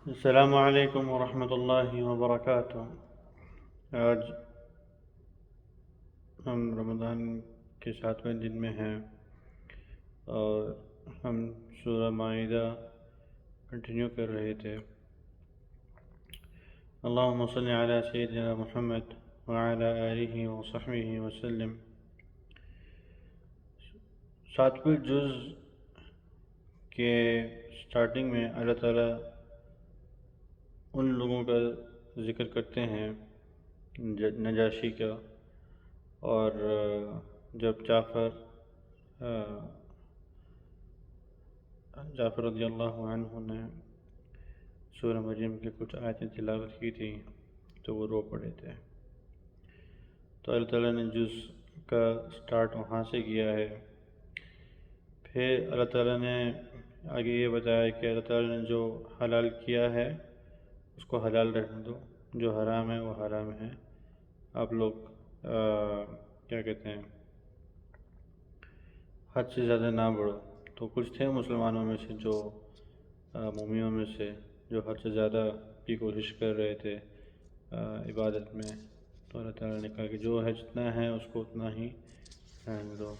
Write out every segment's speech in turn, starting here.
السلام علیکم ورحمۃ اللہ وبرکاتہ۔ آج ہم رمضان کے 7ویں دن میں ہیں اور ہم سورہ مائدہ کنٹینیو کر رہے تھے۔ اللہم صلی علی سیدنا محمد وعلی آلہ وصحبہ وسلم۔ 7ویں جز کے سٹارٹنگ میں اللہ تعالیٰ ان لوگوں کا ذکر کرتے ہیں نجاشی کا، اور جب جعفر رضی اللہ عنہ نے سورہ مریم کی کچھ آیتیں تلاوت کی تھی تو وہ رو پڑے تھے، تو اللہ تعالیٰ نے جز کا سٹارٹ وہاں سے کیا ہے۔ پھر اللہ تعالیٰ نے آگے یہ بتایا کہ اللہ تعالیٰ نے جو حلال کیا ہے اس کو حلال رہنے دو، جو حرام ہے وہ حرام ہے، آپ لوگ کیا کہتے ہیں حد سے زیادہ نہ بڑھو۔ تو کچھ تھے مسلمانوں میں سے، جو مومنوں میں سے، جو حد سے زیادہ کی کوشش کر رہے تھے عبادت میں، تو اللہ تعالیٰ نے کہا کہ جو ہے جتنا ہے اس کو اتنا ہی رہنے دو۔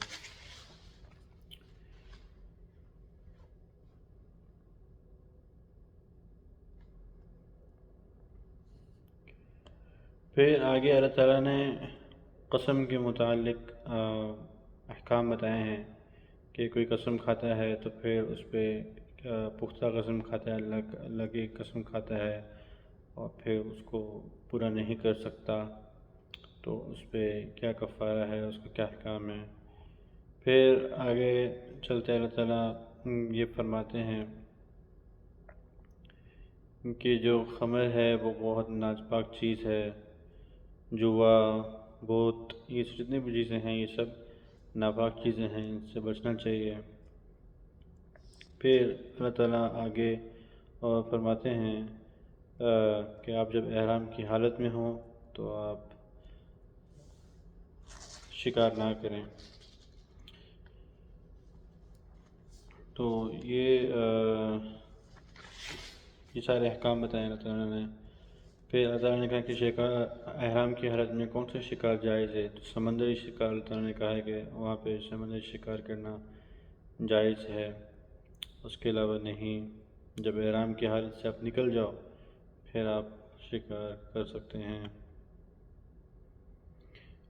پھر آگے اللہ تعالیٰ نے قسم کے متعلق احکام بتائے ہیں کہ کوئی قسم کھاتا ہے تو پھر اس پہ پختہ قسم کھاتا ہے، اللہ کی قسم کھاتا ہے اور پھر اس کو پورا نہیں کر سکتا تو اس پہ کیا کفارہ ہے، اس کا کیا احکام ہے۔ پھر آگے چلتے اللہ تعالیٰ یہ فرماتے ہیں کہ جو خمر ہے وہ بہت ناپاک چیز ہے، جوا، بہت یہ جتنی بھی چیزیں ہیں یہ سب ناپاک چیزیں ہیں، ان سے بچنا چاہیے۔ پھر اللہ تعالیٰ آگے اور فرماتے ہیں کہ آپ جب احرام کی حالت میں ہوں تو آپ شکار نہ کریں۔ تو یہ سارے احکام بتائے اللہ تعالیٰ نے۔ پھر اللہ تعالیٰ نے کہا کہ احرام کی حالت میں کون سا شکار جائز ہے، تو سمندری شکار اللہ تعالیٰ نے کہا ہے کہ وہاں پہ سمندری شکار کرنا جائز ہے، اس کے علاوہ نہیں۔ جب احرام کی حالت سے آپ نکل جاؤ پھر آپ شکار کر سکتے ہیں۔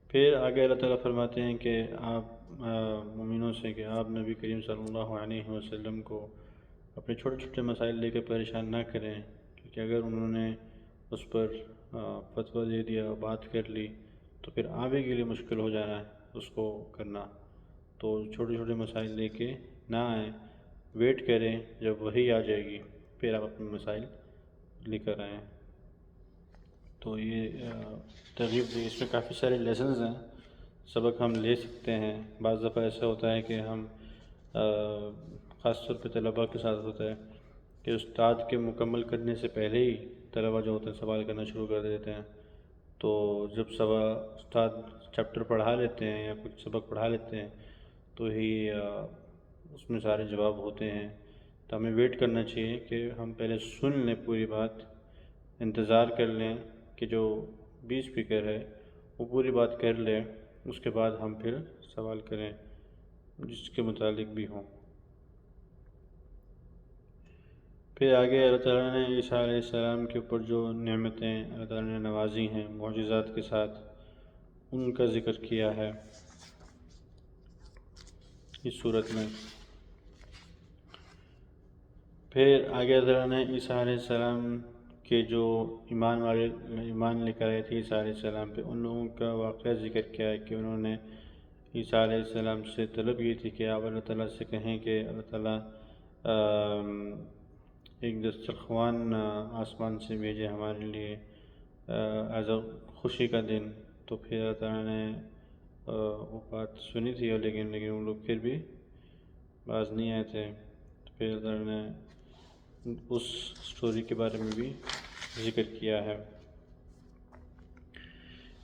پھر آگے اللہ تعالیٰ فرماتے ہیں کہ آپ مومنوں سے کہ آپ نبی کریم صلی اللہ علیہ وسلم کو اپنے چھوٹے چھوٹے مسائل لے کے پریشان نہ کریں، کیونکہ اگر انہوں نے اس پر فتویٰ دے دیا، بات کر لی، تو پھر آگے کے لیے مشکل ہو جانا ہے اس کو کرنا۔ تو چھوٹے چھوٹے مسائل لے کے نہ آئیں، ویٹ کریں جب وحی آ جائے گی پھر آپ اپنے مسائل لے کر آئیں۔ تو یہ ترغیب دی، اس میں کافی سارے لیسنز ہیں، سبق ہم لے سکتے ہیں۔ بعض دفعہ ایسا ہوتا ہے کہ ہم خاص طور پہ طلباء کے ساتھ ہوتا ہے کہ استاد کے مکمل کرنے سے پہلے ہی طلباء جو ہوتے ہیں سوال کرنا شروع کر دیتے ہیں، تو جب استاد چیپٹر پڑھا لیتے ہیں یا کچھ سبق پڑھا لیتے ہیں تو ہی اس میں سارے جواب ہوتے ہیں۔ تو ہمیں ویٹ کرنا چاہیے کہ ہم پہلے سن لیں پوری بات، انتظار کر لیں کہ جو بھی اسپیکر ہے وہ پوری بات کر لے، اس کے بعد ہم پھر سوال کریں جس کے متعلق بھی ہوں۔ پھر آگے اللہ تعالیٰ نے عیسیٰ علیہ السلام کے اوپر جو نعمتیں اللہ تعالیٰ نے نوازی ہیں معجزات کے ساتھ، ان کا ذکر کیا ہے اس صورت میں۔ پھر آگے اللہ تعالیٰ نے عیسیٰ علیہ السلام کے جو ایمان لے کر آئے تھے عیسیٰ علیہ السلام پہ، ان لوگوں کا واقعہ ذکر کیا ہے کہ انہوں نے عیسیٰ علیہ السلام سے طلب یہ تھی کہ آپ اللہ تعالیٰ سے کہیں کہ اللہ تعالیٰ ایک دسترخوان آسمان سے بھیجے ہمارے لیے ایز اے خوشی کا دن۔ تو پھر اللہ تعالیٰ نے وہ بات سنی تھی، لیکن وہ لوگ پھر بھی باز نہیں آئے تھے۔ تو پھر اللہ تعالیٰ نے اس سٹوری کے بارے میں بھی ذکر کیا ہے۔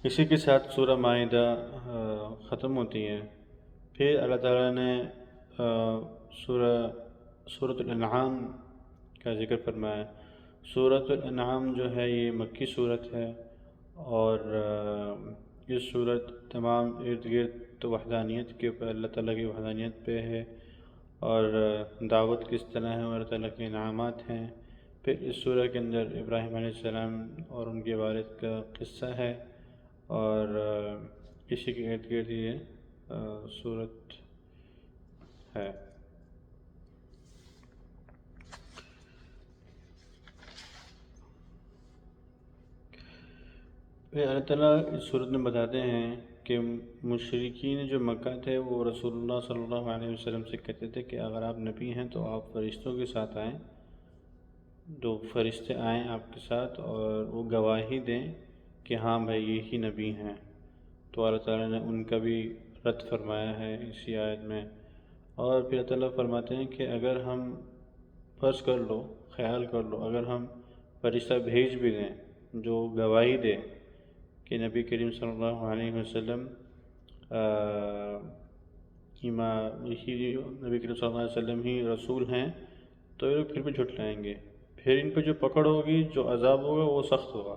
اسی کے ساتھ سورہ مائدہ ختم ہوتی ہے۔ پھر اللہ تعالیٰ نے سورۃ الانعام کا ذکر فرمایا۔ سورۃ الانعام جو ہے یہ مکی صورت ہے، اور یہ صورت تمام ارد گرد وحدانیت کے اوپر، اللہ تعالیٰ کی وحدانیت پہ ہے، اور دعوت کس طرح ہے اور اللہ تعالیٰ کے انعامات ہیں۔ پھر اس سورہ کے اندر ابراہیم علیہ السلام اور ان کے والد کا قصہ ہے، اور اسی کے ارد گرد یہ صورت ہے۔ پھر اللہ تعالیٰ اس صورت میں بتاتے ہیں کہ مشرکین جو مکہ تھے وہ رسول اللہ صلی اللہ علیہ وسلم سے کہتے تھے کہ اگر آپ نبی ہیں تو آپ فرشتوں کے ساتھ آئیں، دو فرشتے آئیں آپ کے ساتھ اور وہ گواہی دیں کہ ہاں بھائی یہی نبی ہیں۔ تو اللہ تعالیٰ نے ان کا بھی رد فرمایا ہے اسی آیت میں۔ اور پھر اللہ تعالیٰ فرماتے ہیں کہ اگر ہم فرض کر لو، خیال کر لو، اگر ہم فرشتہ بھیج بھی دیں جو گواہی دے کہ نبی کریم صلی اللہ علیہ وسلم نبی کریم صلی اللہ علیہ وسلم ہی رسول ہیں، تو یہ لوگ پھر بھی جھٹلائیں گے۔ پھر ان پہ جو پکڑ ہوگی، جو عذاب ہوگا وہ سخت ہوگا،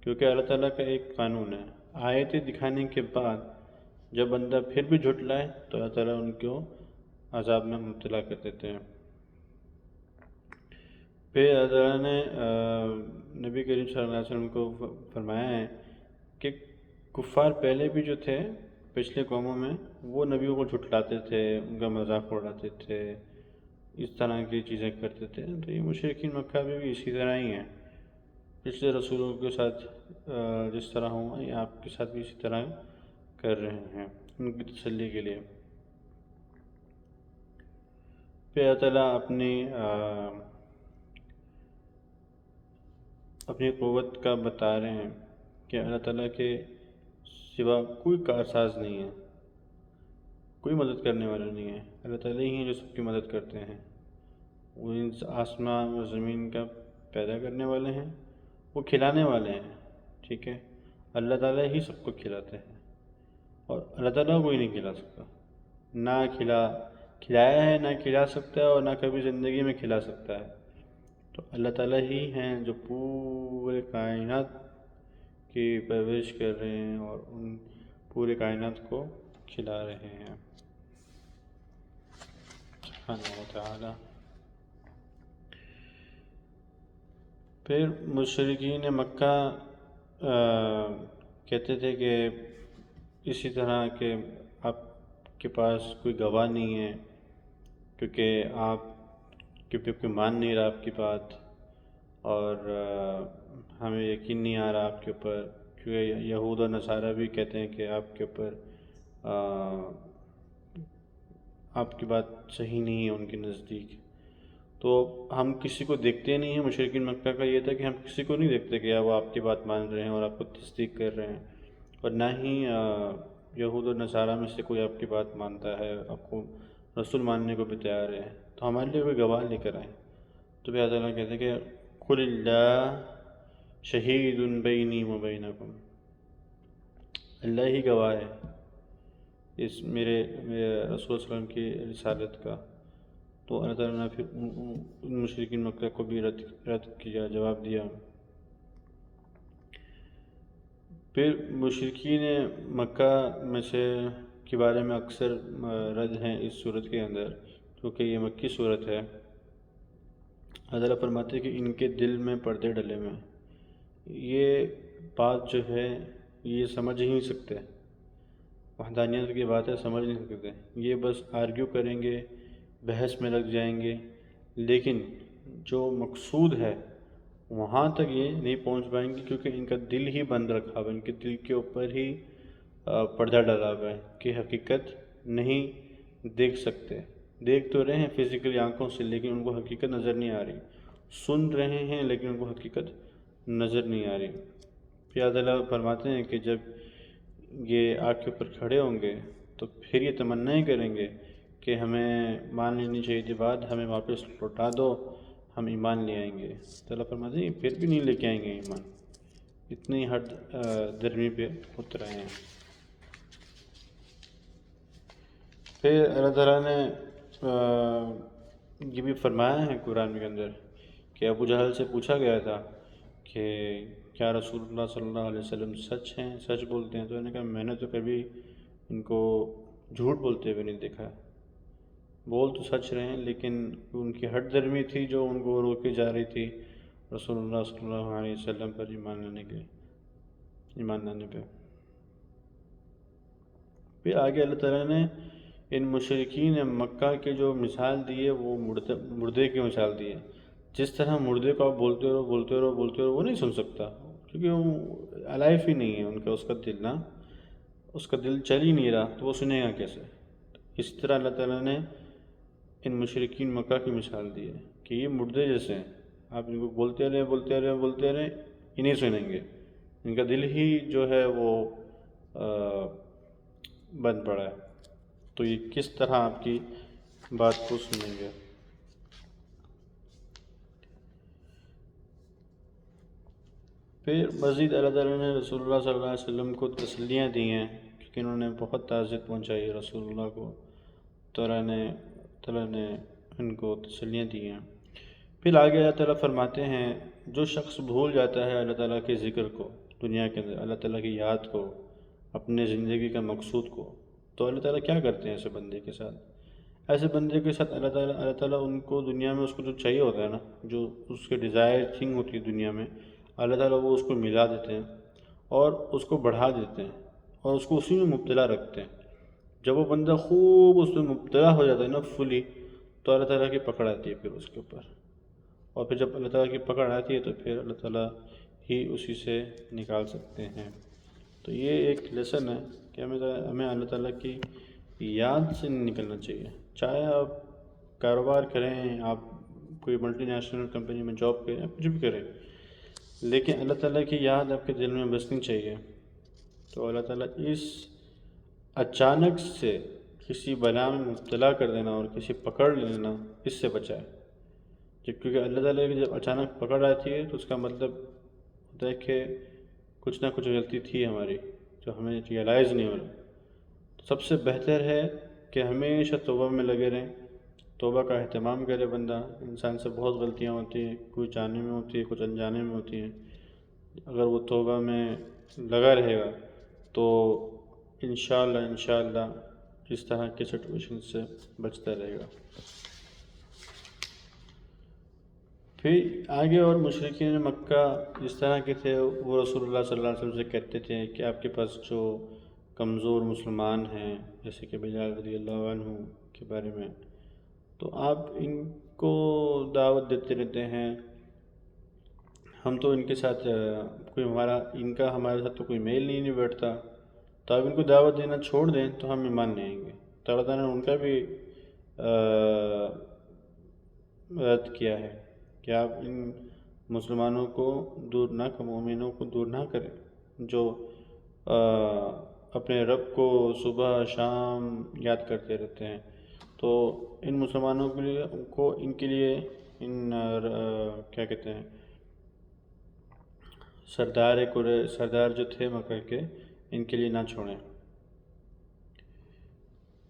کیونکہ اللہ تعالیٰ کا ایک قانون ہے، آیتیں دکھانے کے بعد جب بندہ پھر بھی جھٹلائے تو اللہ تعالیٰ ان کو عذاب میں مبتلا کر دیتے ہیں۔ پھر اللہ تعالیٰ نے نبی کریم صلی اللہ علیہ وسلم کو فرمایا ہے کہ کفار پہلے بھی جو تھے پچھلے قوموں میں، وہ نبیوں کو جھٹلاتے تھے، ان کا مذاق اڑاتے تھے، اس طرح کی چیزیں کرتے تھے۔ تو یہ مشرکین مکہ میں بھی اسی طرح ہی ہیں، پچھلے رسولوں کے ساتھ جس طرح ہوں یہ آپ کے ساتھ بھی اسی طرح کر رہے ہیں ان کی تسلی کے لیے۔ پھر اللہ تعالیٰ اپنی قوت کا بتا رہے ہیں کہ اللہ تعالیٰ کے سوا کوئی کارساز نہیں ہے، کوئی مدد کرنے والا نہیں ہے، اللہ تعالیٰ ہی ہیں جو سب کی مدد کرتے ہیں۔ وہ آسمان و زمین کا پیدا کرنے والے ہیں، وہ کھلانے والے ہیں، ٹھیک ہے؟ اللہ تعالیٰ ہی سب کو کھلاتے ہیں، اور اللہ تعالیٰ کوئی نہیں کھلا سکتا، نہ کھلایا ہے، نہ کھلا سکتا ہے، اور نہ کبھی زندگی میں کھلا سکتا ہے۔ تو اللہ تعالیٰ ہی ہیں جو پورے کائنات کی پرورش کر رہے ہیں اور ان پورے کائنات کو کھلا رہے ہیں سبحانہ و تعالی۔ پھر مشرکین مکہ کہتے تھے کہ اسی طرح کہ آپ کے پاس کوئی گواہ نہیں ہے، کیونکہ کوئی مان نہیں رہا آپ کی بات، اور ہمیں یقین نہیں آ رہا آپ کے اوپر، کیونکہ یہود و نصارہ بھی کہتے ہیں کہ آپ کے اوپر آپ کی بات صحیح نہیں ہے ان کے نزدیک۔ تو ہم کسی کو دیکھتے نہیں ہیں، مشرکین مکہ کا یہ تھا کہ ہم کسی کو نہیں دیکھتے کہ وہ آپ کی بات مان رہے ہیں اور آپ کو تصدیق کر رہے ہیں، اور نہ ہی یہود و نصارہ میں سے کوئی آپ کی بات مانتا ہے، آپ کو رسول ماننے کو بھی تیار ہے، تو ہمارے لیے کوئی گواہ لے کر آئیں۔ تو اللہ تعالیٰ کہتے ہیں کہ قل اللہ شہید بینی و بینکم، اللہ ہی گواہ ہے اس میرے رسول صلی اللہ علیہ وسلم کی رسالت کا۔ تو اللہ تعالیٰ نے پھر ان مشرکین مکہ کو بھی رد کیا، جواب دیا۔ پھر مشرکین مکہ میں سے کے بارے میں اکثر رد ہیں اس صورت کے اندر، کیونکہ یہ مکی صورت ہے۔ اللہ تعالیٰ فرماتے ہیں کہ ان کے دل میں پردے ڈلے ہوئے ہیں، یہ بات جو ہے یہ سمجھ ہی نہیں سکتے، وحدانیت کی بات ہے سمجھ نہیں سکتے، یہ بس آرگیو کریں گے، بحث میں لگ جائیں گے، لیکن جو مقصود ہے وہاں تک یہ نہیں پہنچ پائیں گے، کیونکہ ان کا دل ہی بند رکھا ہوا ہے، ان کے دل کے اوپر ہی پردہ ڈلا ہوا ہے کہ حقیقت نہیں دیکھ سکتے، دیکھ تو رہے ہیں فزیکلی آنکھوں سے، لیکن ان کو حقیقت نظر نہیں آ رہی، سن رہے ہیں لیکن ان کو حقیقت نظر نہیں آ رہی۔ پھر اللہ تعالیٰ فرماتے ہیں کہ جب یہ آگ کے اوپر کھڑے ہوں گے تو پھر یہ تمنائیں کریں گے کہ ہمیں مان لینی چاہیے تھی بات، ہمیں واپس لوٹا دو، ہم ایمان لے آئیں گے۔ اللہ فرماتے ہیں پھر بھی نہیں لے کے آئیں گے ایمان، اتنی حد درمی پہ اتر آئے ہیں۔ پھر اللہ تعالیٰ نے یہ بھی فرمایا ہے قرآن کے اندر کہ ابو جہل سے پوچھا گیا تھا کہ کیا رسول اللہ صلی اللہ علیہ وسلم سچ ہیں، سچ بولتے ہیں؟ تو انہوں نے کہا میں نے تو کبھی ان کو جھوٹ بولتے ہوئے نہیں دیکھا، بول تو سچ رہے ہیں لیکن ان کی ہٹ درمی تھی جو ان کو روکے جا رہی تھی رسول اللہ صلی اللہ علیہ وسلم پر ایمان لانے پہ۔ پھر آگے اللہ تعالیٰ نے ان مشرکین مکہ کے جو مثال دی ہے وہ مردے کی مثال دی ہے۔ جس طرح مردے کو آپ بولتے رہو بولتے رہو بولتے رہو وہ نہیں سن سکتا، کیونکہ وہ الائف ہی نہیں ہے ان کا، اس کا دل چل ہی نہیں رہا، تو وہ سنے گا کیسے؟ اس طرح اللہ تعالیٰ نے ان مشرکین مکہ کی مثال دی ہے کہ یہ مردے جیسے ہیں، آپ ان کو بولتے رہے بولتے رہے بولتے رہے، یہ نہیں سنیں گے، ان کا دل ہی جو ہے وہ بند پڑا ہے، تو یہ کس طرح آپ کی بات کو سنیں گے؟ پھر مزید اللہ تعالیٰ نے رسول اللہ صلی اللہ علیہ وسلم کو تسلیاں دی ہیں، کیونکہ انہوں نے بہت تعزیت پہنچائی رسول اللہ کو، تو تعالیٰ نے ان کو تسلیاں دی ہیں۔ پھر آگے اللہ تعالیٰ فرماتے ہیں جو شخص بھول جاتا ہے اللہ تعالیٰ کے ذکر کو دنیا کے اندر، اللہ تعالیٰ کی یاد کو، اپنے زندگی کا مقصود کو، تو اللہ تعالیٰ کیا کرتے ہیں ایسے بندے کے ساتھ؟ ایسے بندے کے ساتھ اللہ تعالیٰ ان کو دنیا میں اس کو جو چاہیے ہوتا ہے نا، جو اس کے ڈیزائر تھنگ ہوتی ہے دنیا میں، اللہ تعالیٰ وہ اس کو ملا دیتے ہیں اور اس کو بڑھا دیتے ہیں اور اس کو اسی میں مبتلا رکھتے ہیں۔ جب وہ بندہ خوب اس میں مبتلا ہو جاتا ہے نا فلی، تو اللہ تعالیٰ کی پکڑ آتی ہے پھر اس کے اوپر، اور پھر جب اللہ تعالیٰ کی پکڑ آتی ہے تو پھر اللہ تعالیٰ ہی اسی سے نکال سکتے ہیں۔ تو یہ ایک لیسن ہے کہ ہمیں اللہ تعالیٰ کی یاد سے نہیں نکلنا چاہیے، چاہے آپ کاروبار کریں، آپ کوئی ملٹی نیشنل کمپنی میں جاب کریں، کچھ بھی کریں، لیکن اللہ تعالیٰ کی یاد آپ کے دل میں بسنی چاہیے۔ تو اللہ تعالیٰ اس اچانک سے کسی بلا میں مبتلا کر دینا اور کسی پکڑ لینا، اس سے بچائے، کیونکہ اللہ تعالیٰ کی جب اچانک پکڑ آتی ہے تو اس کا مطلب ہوتا ہے کہ کچھ نہ کچھ غلطی تھی ہماری جو ہمیں ریئلائز نہیں ہو رہا۔ تو سب سے بہتر ہے کہ ہمیشہ توبہ میں لگے رہیں، توبہ کا اہتمام کرے بندہ۔ انسان سے بہت غلطیاں ہوتی ہیں، کچھ جانے میں ہوتی ہے، کچھ انجانے میں ہوتی ہیں۔ اگر وہ توبہ میں لگا رہے گا تو انشاءاللہ اس طرح کے سچویشن سے بچتا رہے گا۔ پھر آگے اور مشرکین مکہ جس طرح کے تھے وہ رسول اللہ صلی اللہ علیہ وسلم سے کہتے تھے کہ آپ کے پاس جو کمزور مسلمان ہیں جیسے کہ بلال رضی اللہ عنہ کے بارے میں، تو آپ ان کو دعوت دیتے رہتے ہیں، ہم تو ان کے ساتھ ہمارے ساتھ تو کوئی میل نہیں بیٹھتا، تو آپ ان کو دعوت دینا چھوڑ دیں تو ہم ایمان نہیں آئیں گے۔ تو اللہ تعالیٰ نے ان کا بھی رد کیا ہے کہ آپ ان مسلمانوں کو مومنوں کو دور نہ کریں جو اپنے رب کو صبح شام یاد کرتے رہتے ہیں۔ تو ان مسلمانوں کے لیے کیا کہتے ہیں، سردار جو تھے مکہ کے، ان کے لیے نہ چھوڑیں۔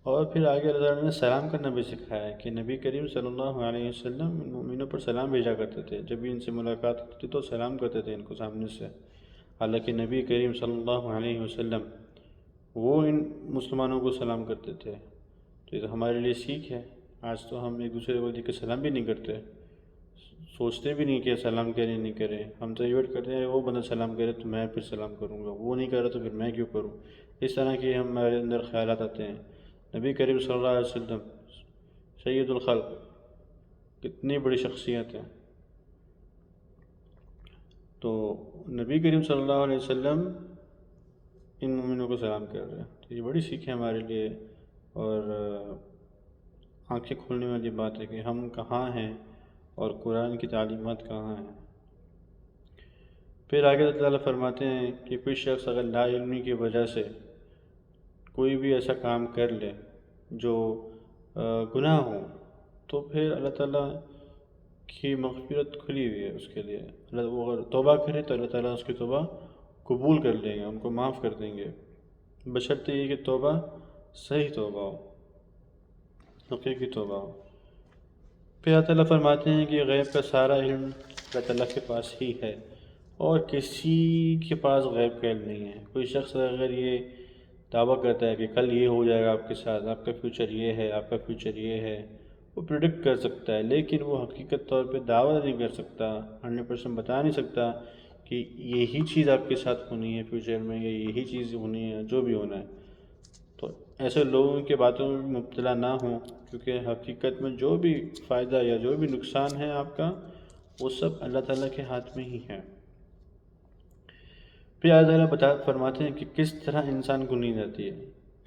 اور پھر آگے اللہ تعالیٰ نے سلام کرنا بھی سکھایا ہے کہ نبی کریم صلی اللہ علیہ وسلم ان مومنوں پر سلام بھیجا کرتے تھے، جب بھی ان سے ملاقات ہوتی تو سلام کرتے تھے ان کو سامنے سے۔ حالانکہ نبی کریم صلی اللہ علیہ وسلم وہ ان مسلمانوں کو سلام کرتے تھے، تو یہ تو ہمارے لیے سیکھ ہے۔ آج تو ہم ایک دوسرے کو دیکھ کے سلام بھی نہیں کرتے، سوچتے بھی نہیں کہ سلام کریں نہیں کریں، ہم تو یہ ویٹ کرتے ہیں وہ بندہ سلام کرے تو میں پھر سلام کروں گا، وہ نہیں کر رہا تو پھر میں کیوں کروں۔ اس طرح کے ہمارے اندر خیالات آتے ہیں۔ نبی کریم صلی اللہ علیہ وسلم سید الخلق، کتنی بڑی شخصیت ہے، تو نبی کریم صلی اللہ علیہ وسلم ان مومنوں کو سلام کر رہے ہیں، تو یہ بڑی سیکھ ہے ہمارے لیے، اور آنکھیں کھولنے والی بات ہے کہ ہم کہاں ہیں اور قرآن کی تعلیمات کہاں ہیں۔ پھر آگے اللہ تعالیٰ فرماتے ہیں کہ کوئی شخص اگر لا علمی کی وجہ سے کوئی بھی ایسا کام کر لے جو گناہ ہو، تو پھر اللہ تعالیٰ کی مغفرت کھلی ہوئی ہے اس کے لیے۔ وہ اگر توبہ کرے تو اللہ تعالیٰ اس کی توبہ قبول کر لیں گے، ان کو معاف کر دیں گے، بشرطے یہ کہ توبہ صحیح توبہ ہو، حقیقی توبہ ہو۔ پھر اللہ تعالیٰ فرماتے ہیں کہ غیب کا سارا علم اللہ تعالیٰ کے پاس ہی ہے اور کسی کے پاس غیب کا علم نہیں ہے۔ کوئی شخص اگر یہ دعویٰ کرتا ہے کہ کل یہ ہو جائے گا آپ کے ساتھ، آپ کا فیوچر یہ ہے، آپ کا فیوچر یہ ہے، وہ پریڈکٹ کر سکتا ہے، لیکن وہ حقیقت طور پہ دعویٰ نہیں کر سکتا، 100% بتا نہیں سکتا کہ یہی چیز آپ کے ساتھ ہونی ہے فیوچر میں، یا یہی چیز ہونی ہے، جو بھی ہونا ہے۔ تو ایسے لوگوں کی باتوں میں مبتلا نہ ہوں، کیونکہ حقیقت میں جو بھی فائدہ یا جو بھی نقصان ہے آپ کا، وہ سب اللہ تعالیٰ کے ہاتھ میں ہی ہے۔ پھر اللہ تعالیٰ فرماتے ہیں کہ کس طرح انسان کو نیند آتی ہے۔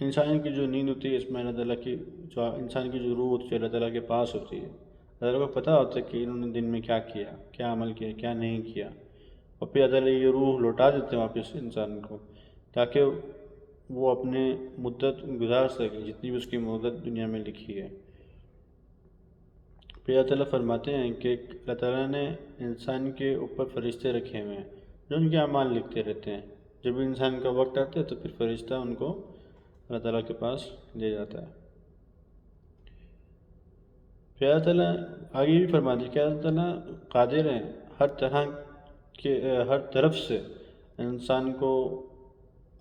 انسان کی جو نیند ہوتی ہے، اس میں اللہ تعالیٰ کی جو انسان کی جو روح ہوتی ہے اللہ تعالیٰ کے پاس ہوتی ہے۔ اللہ تعالیٰ کو پتہ ہوتا ہے کہ انہوں نے دن میں کیا کیا، کیا عمل کیا، کیا نہیں کیا، اور پھر اللہ تعالیٰ یہ روح لوٹا دیتے ہیں واپس انسان کو، تاکہ وہ اپنے مدت گزار سکے، جتنی بھی اس کی مدت دنیا میں لکھی ہے۔ پھر اللہ تعالیٰ فرماتے ہیں کہ اللہ تعالیٰ نے انسان کے اوپر فرشتے رکھے ہوئے ہیں جو ان کے اعمال لکھتے رہتے ہیں۔ جب انسان کا وقت آتا ہے تو پھر فرشتہ ان کو اللہ تعالیٰ کے پاس لے جاتا ہے۔ پھر اللہ تعالیٰ آگے بھی فرماتے ہیں کہ اللہ تعالیٰ قادر ہیں ہر طرف سے انسان کو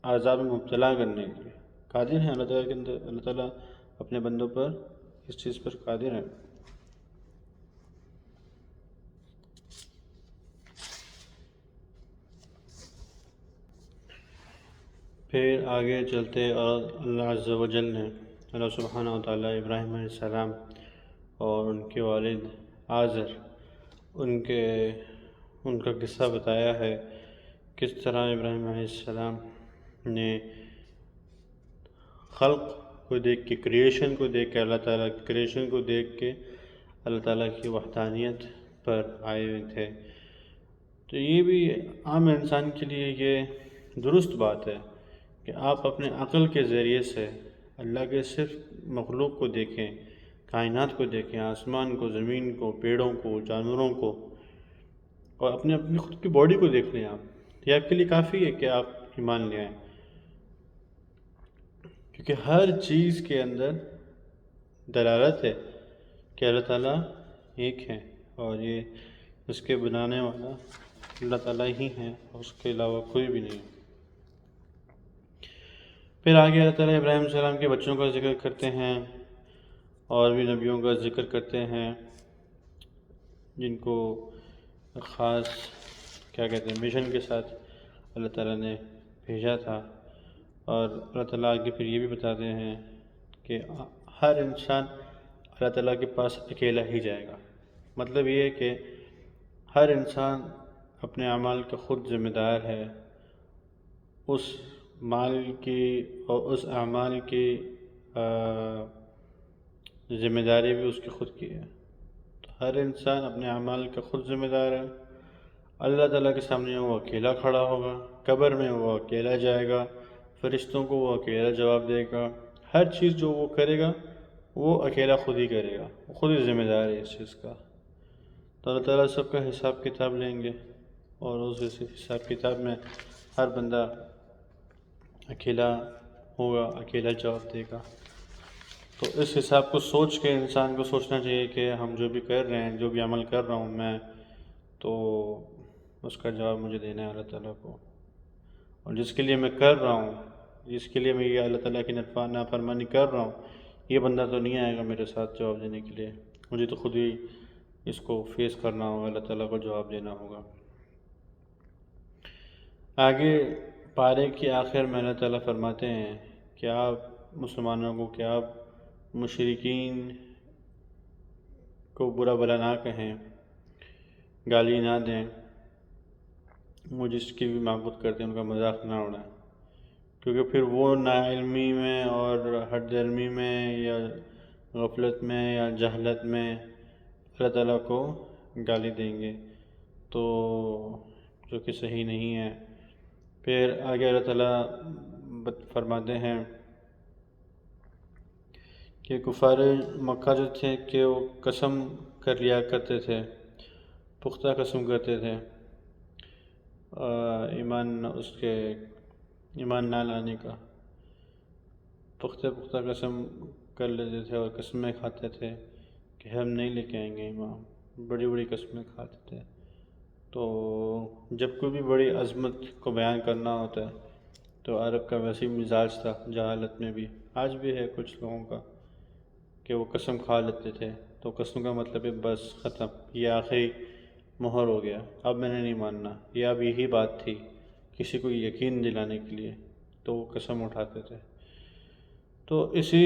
عذاب میں مبتلا کرنے کے لیے۔ قادر ہیں اللہ تعالیٰ کے اندر، اللہ تعالیٰ اپنے بندوں پر اس چیز پر قادر ہیں۔ پھر آگے چلتے اور اللہ عز و جل نے اللہ سبحانہ و تعالیٰ ابراہیم علیہ السلام اور ان کے والد آزر ان کا قصہ بتایا ہے، کس طرح ابراہیم علیہ السلام نے خلق کو دیکھ کے، کریشن کو دیکھ کے، کریشن کو دیکھ کے اللہ تعالیٰ کی وحدانیت پر آئے ہوئے تھے۔ تو یہ بھی عام انسان کے لیے یہ درست بات ہے کہ آپ اپنے عقل کے ذریعے سے اللہ کے صرف مخلوق کو دیکھیں، کائنات کو دیکھیں، آسمان کو، زمین کو، پیڑوں کو، جانوروں کو، اور اپنی خود کی باڈی کو دیکھ لیں آپ۔ یہ آپ کے لیے کافی ہے کہ آپ ایمان لے آئیں، کیونکہ ہر چیز کے اندر دلالت ہے کہ اللہ تعالیٰ ایک ہے، اور یہ اس کے بنانے والا اللہ تعالیٰ ہی ہے، اور اس کے علاوہ کوئی بھی نہیں۔ پھر آگے اللہ تعالیٰ ابراہیم علیہ السلام کے بچوں کا ذکر کرتے ہیں، اور بھی نبیوں کا ذکر کرتے ہیں جن کو خاص مشن کے ساتھ اللہ تعالیٰ نے بھیجا تھا۔ اور اللہ تعالیٰ آگے پھر یہ بھی بتاتے ہیں کہ ہر انسان اللہ تعالیٰ کے پاس اکیلا ہی جائے گا۔ مطلب یہ ہے کہ ہر انسان اپنے اعمال کا خود ذمہ دار ہے، اس مال کی اور اس اعمال کی ذمہ داری بھی اس کی خود کی ہے۔ تو ہر انسان اپنے اعمال کا خود ذمہ دار ہے۔ اللہ تعالیٰ کے سامنے وہ اکیلا کھڑا ہوگا، قبر میں وہ اکیلا جائے گا، فرشتوں کو وہ اکیلا جواب دے گا، ہر چیز جو وہ کرے گا وہ اکیلا خود ہی کرے گا، وہ خود ہی ذمہ دار ہے اس چیز کا۔ تو اللہ تعالیٰ سب کا حساب کتاب لیں گے، اور اس حساب کتاب میں ہر بندہ اکیلا ہوگا، اکیلا جواب دے گا۔ تو اس حساب کو سوچ کے انسان کو سوچنا چاہیے کہ ہم جو بھی کر رہے ہیں، جو بھی عمل کر رہا ہوں میں، تو اس کا جواب مجھے دینا ہے اللہ تعالیٰ کو، اور جس کے لیے میں کر رہا ہوں، جس کے لیے میں یہ اللہ تعالیٰ کی نافرمانی کر رہا ہوں، یہ بندہ تو نہیں آئے گا میرے ساتھ جواب دینے کے لیے، مجھے تو خود ہی اس کو فیس کرنا ہوگا، اللہ تعالیٰ کو جواب دینا ہوگا۔ آگے پارے کی آخر میں اللہ تعالیٰ فرماتے ہیں کہ آپ مسلمانوں کو، کہ آپ مشرکین کو برا بھلا نہ کہیں، گالی نہ دیں، وہ جس کی بھی معبود کرتے ہیں ان کا مذاق نہ اڑائیں، کیونکہ پھر وہ ناعلمی میں اور حد درمی میں یا غفلت میں یا جہالت میں اللہ تعالیٰ کو گالی دیں گے، تو جو کہ صحیح نہیں ہے۔ پھر آگے اللہ تعالیٰ فرماتے ہیں کہ کفار مکہ جو تھے کہ وہ قسم کر لیا کرتے تھے، پختہ قسم کرتے تھے ایمان نہ لانے کا، پختہ قسم کر لیتے تھے اور قسمیں کھاتے تھے کہ ہم نہیں لے کے آئیں گے امام، بڑی بڑی قسمیں کھاتے تھے۔ تو جب کوئی بھی بڑی عظمت کو بیان کرنا ہوتا ہے تو عرب کا ویسے مزاج تھا جہالت میں بھی، آج بھی ہے کچھ لوگوں کا، کہ وہ قسم کھا لیتے تھے۔ تو قسم کا مطلب ہے بس ختم، یہ آخری مہر ہو گیا، اب میں نے نہیں ماننا، یہ اب یہی بات تھی کسی کو یقین دلانے کے لیے، تو وہ قسم اٹھاتے تھے۔ تو اسی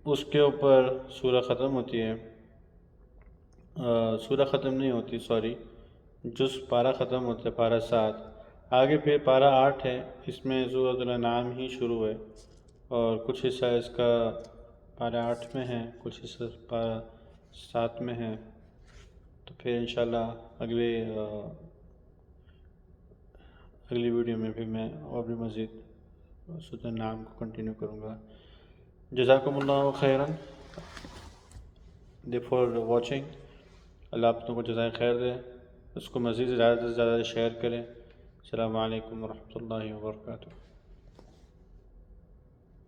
اس کے اوپر سورہ ختم ہوتی ہے، سورہ ختم نہیں ہوتی، سوری، جز پارہ ختم ہوتا ہے، پارہ 7، آگے پھر پارہ 8 ہے، اس میں سورۃ الانعام ہی شروع ہے، اور کچھ حصہ اس کا پارہ 8 میں ہے، کچھ حصہ پارہ 7 میں ہے۔ تو پھر انشاءاللہ اگلی ویڈیو میں پھر میں اور بھی مزید سورۃ الانعام کو کنٹینیو کروں گا۔ جزاکم اللہ خیراً فار واچنگ، اللہ آپ لوگوں کو جزائے خیر دے، اس کو مزید زیادہ سے زیادہ شیئر کریں۔ السلام علیکم ورحمۃ اللہ وبرکاتہ۔